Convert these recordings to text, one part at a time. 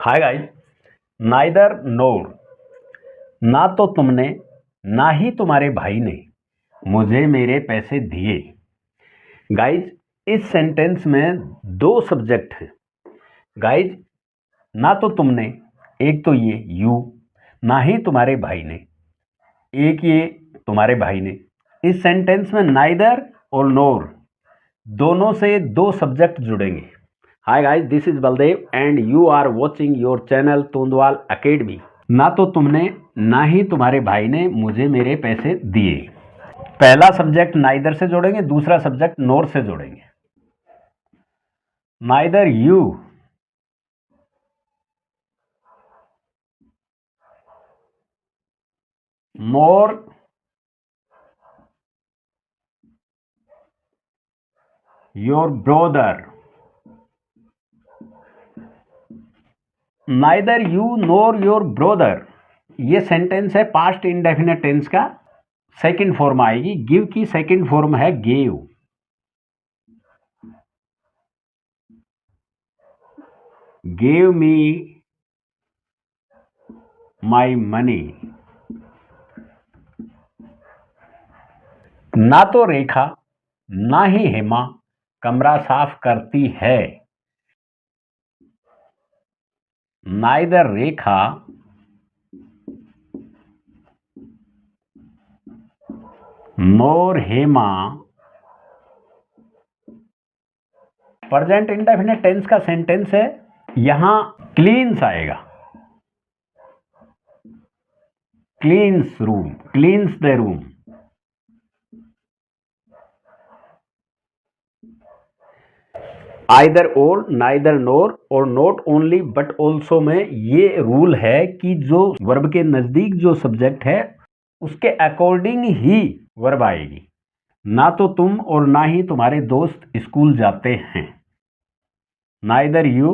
Hi guys. Neither नोर, ना तो तुमने ना ही तुम्हारे भाई ने मुझे मेरे पैसे दिए। गाइस, इस सेंटेंस में दो सब्जेक्ट हैं। गाइस, ना तो तुमने, एक तो ये यू, ना ही तुम्हारे भाई ने, एक ये तुम्हारे भाई ने। इस सेंटेंस में नाइदर और नोर दोनों से दो सब्जेक्ट जुड़ेंगे। Hi guys, this is Baldev and you are watching your channel Tondwal academy. ना तो तुमने ना ही तुम्हारे भाई ने मुझे मेरे पैसे दिए। पहला सब्जेक्ट नाइदर से जोड़ेंगे, दूसरा सब्जेक्ट नोर से जोड़ेंगे। Neither you nor your brother. Neither you nor your brother, ये सेंटेंस है पास्ट इंडेफिनिट टेंस का सेकंड फॉर्म आएगी। गिव की सेकंड फॉर्म है gave. Gave me my money. ना तो रेखा ना ही हेमा कमरा साफ करती है। नाइदर रेखा नोर हेमा, प्रेजेंट इंडेफिनिट टेंस का सेंटेंस है, यहां क्लीन्स आएगा। Cleans room, cleans the room. Either और, नाइदर नोर और नॉट ओनली बट ऑल्सो में ये रूल है कि जो वर्ब के नजदीक जो सब्जेक्ट है उसके अकॉर्डिंग ही वर्ब आएगी। ना तो तुम और ना ही तुम्हारे दोस्त स्कूल जाते हैं। Neither you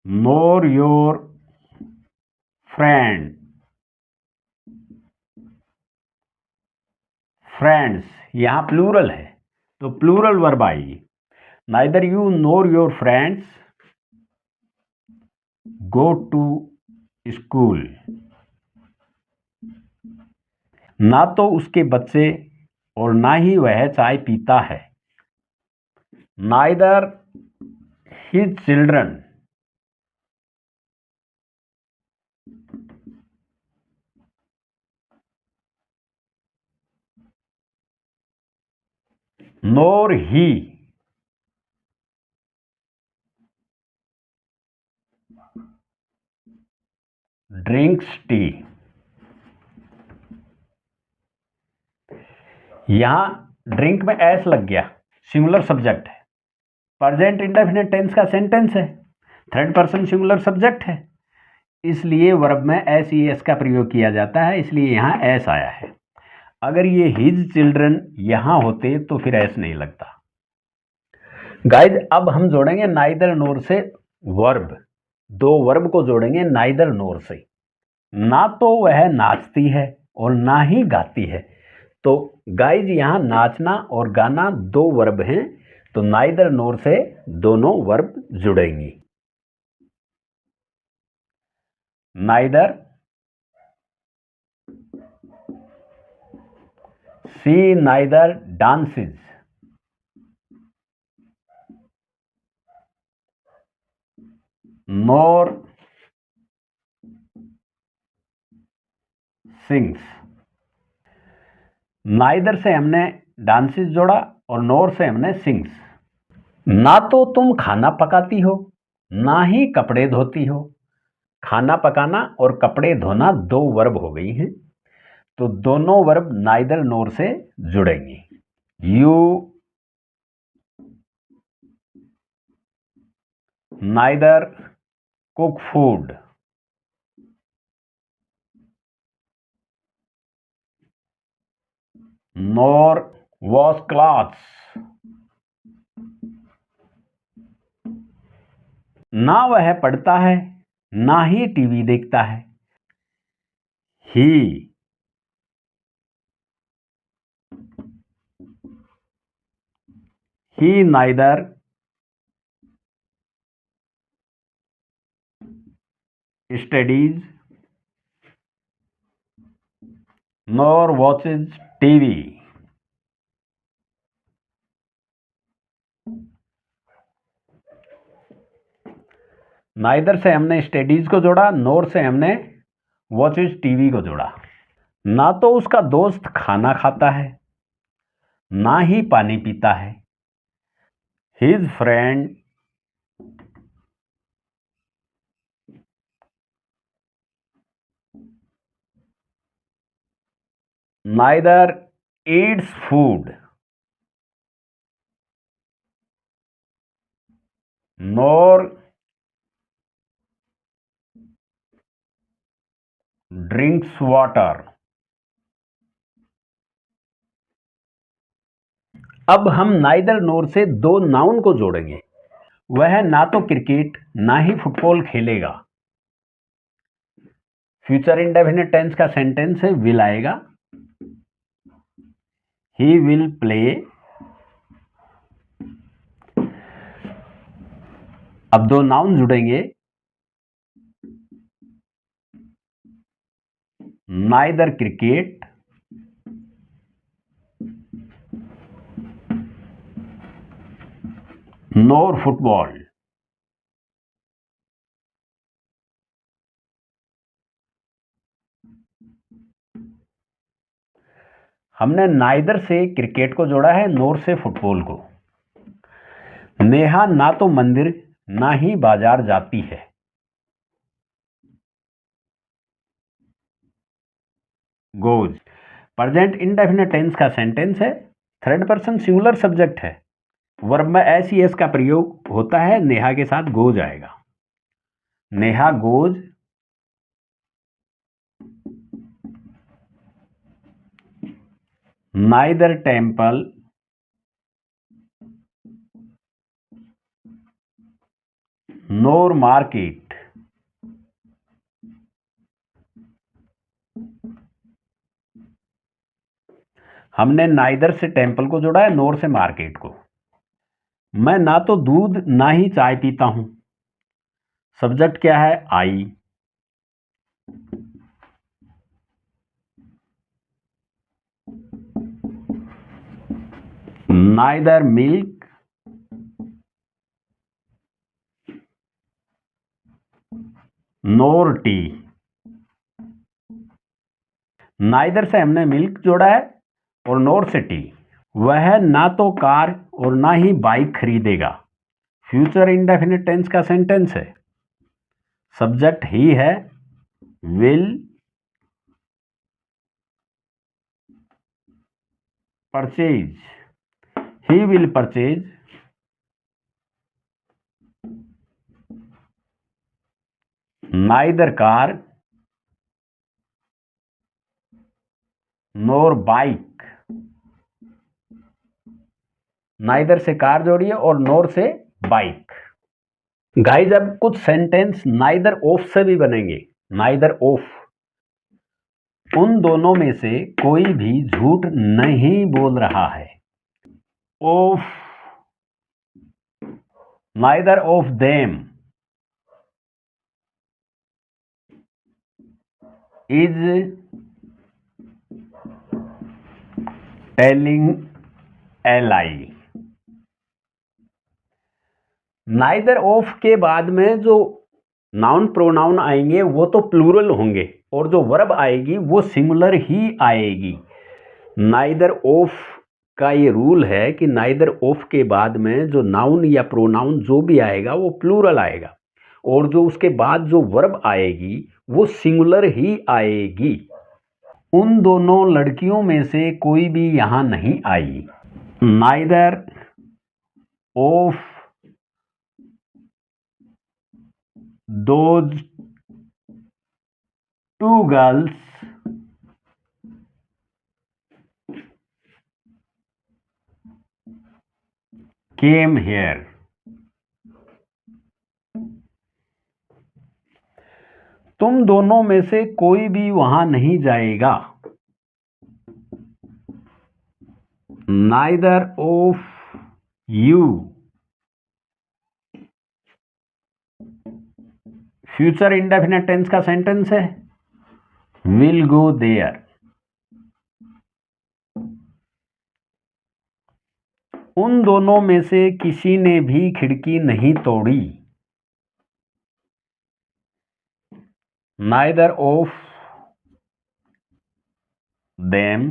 nor your friend, friends यहां प्लूरल है तो प्लूरल वर्ब आएगी। Neither you nor your friends go to school. ना तो उसके बच्चे और ना ही वह चाय पीता है। नाइदर हिज चिल्ड्रन नोर ही ड्रिंक्स टी। यहां ड्रिंक में एस लग गया, सिंगुलर सब्जेक्ट है। प्रेजेंट इंडेफिनिट टेंस का सेंटेंस है, थर्ड पर्सन सिंगुलर सब्जेक्ट है, इसलिए वर्ब में एस ई एस का प्रयोग किया जाता है, इसलिए यहां एस आया है। अगर ये हिज चिल्ड्रन यहां होते तो फिर एस नहीं लगता। गाइज, अब हम जोड़ेंगे नाइदर नोर से वर्ब। दो वर्ब को जोड़ेंगे नाइदर नोर से। ना तो वह नाचती है और ना ही गाती है। तो गाइज, यहां नाचना और गाना दो वर्ब हैं, तो नाइदर नोर से दोनों वर्ब जुड़ेंगी। नाइदर सी नाइदर डांसेस नोर सिंग्स। नाइदर से हमने डांसेस जोड़ा और नोर से हमने सिंग्स। ना तो तुम खाना पकाती हो ना ही कपड़े धोती हो। खाना पकाना और कपड़े धोना दो वर्ब हो गई हैं, तो दोनों वर्ब नाइदर नोर से जुड़ेंगी। You neither cook food nor wash clothes. ना वह पढ़ता है ना ही टीवी देखता है। He he neither studies nor watches TV. Neither से हमने स्टडीज को जोड़ा, नोर से हमने वॉचेज टीवी को जोड़ा। ना तो उसका दोस्त खाना खाता है, ना ही पानी पीता है। His friend neither eats food nor drinks water. अब हम नाइदर नोर से दो नाउन को जोड़ेंगे। वह ना तो क्रिकेट ना ही फुटबॉल खेलेगा। फ्यूचर इंडेफिनिट टेंस का सेंटेंस है, विल आएगा। He will play. अब दो नाउन जुड़ेंगे। नाइदर क्रिकेट नोर फुटबॉल। हमने नाइदर से क्रिकेट को जोड़ा है, नोर से फुटबॉल को। नेहा ना तो मंदिर ना ही बाजार जाती है। गोज प्रेजेंट इंडेफिनिट टेंस का सेंटेंस है, थर्ड पर्सन सिंगुलर सब्जेक्ट है। वर्ब में एस ई एस का प्रयोग होता है, नेहा के साथ गोज आएगा। नेहा गोज नाइदर टेम्पल नोर मार्केट। हमने नाइदर से टेम्पल को जोड़ा है, नोर से मार्केट को। मैं ना तो दूध ना ही चाय पीता हूं। सब्जेक्ट क्या है? आई। नाइदर मिल्क नोर टी। नाइदर से हमने मिल्क जोड़ा है और नोर से टी। वह ना तो कार और ना ही बाइक खरीदेगा। फ्यूचर इंडेफिनिट टेंस का सेंटेंस है, सब्जेक्ट ही है, will purchase. He will purchase neither car NOR bike. Neither से कार जोड़िए और नोर से बाइक। गाइस अब कुछ सेंटेंस नाइदर ऑफ से भी बनेंगे। नाइदर ऑफ, उन दोनों में से कोई भी झूठ नहीं बोल रहा है। Of, neither of them is telling a lie. Neither of के बाद में जो नाउन प्रोनाउन आएंगे वो तो प्लूरल होंगे और जो वर्ब आएगी वो सिंगुलर ही आएगी। नाइदर ऑफ का ये रूल है कि नाइदर ऑफ के बाद में जो नाउन या प्रोनाउन जो भी आएगा वो प्लूरल आएगा और जो उसके बाद जो वर्ब आएगी वो सिंगुलर ही आएगी। उन दोनों लड़कियों में से कोई भी यहां नहीं आई। Neither of those two girls came here. तुम दोनों में से कोई भी वहां नहीं जाएगा। Neither of you future indefinite tense का सेंटेंस है विल गो देयर। उन दोनों में से किसी ने भी खिड़की नहीं तोड़ी। Neither of them.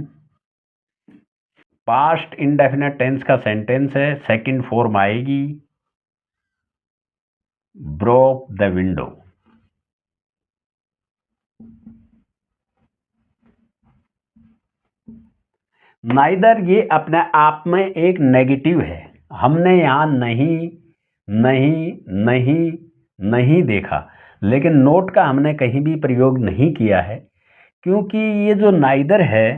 Past indefinite tense का सेंटेंस है, सेकंड फॉर्म आएगी ब्रोक द विंडो। नाइदर ये अपने आप में एक नेगेटिव है। हमने यहाँ नहीं नहीं नहीं नहीं देखा, लेकिन नोट का हमने कहीं भी प्रयोग नहीं किया है, क्योंकि ये जो नाइदर है,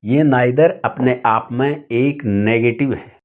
ये नाइदर अपने आप में एक नेगेटिव है।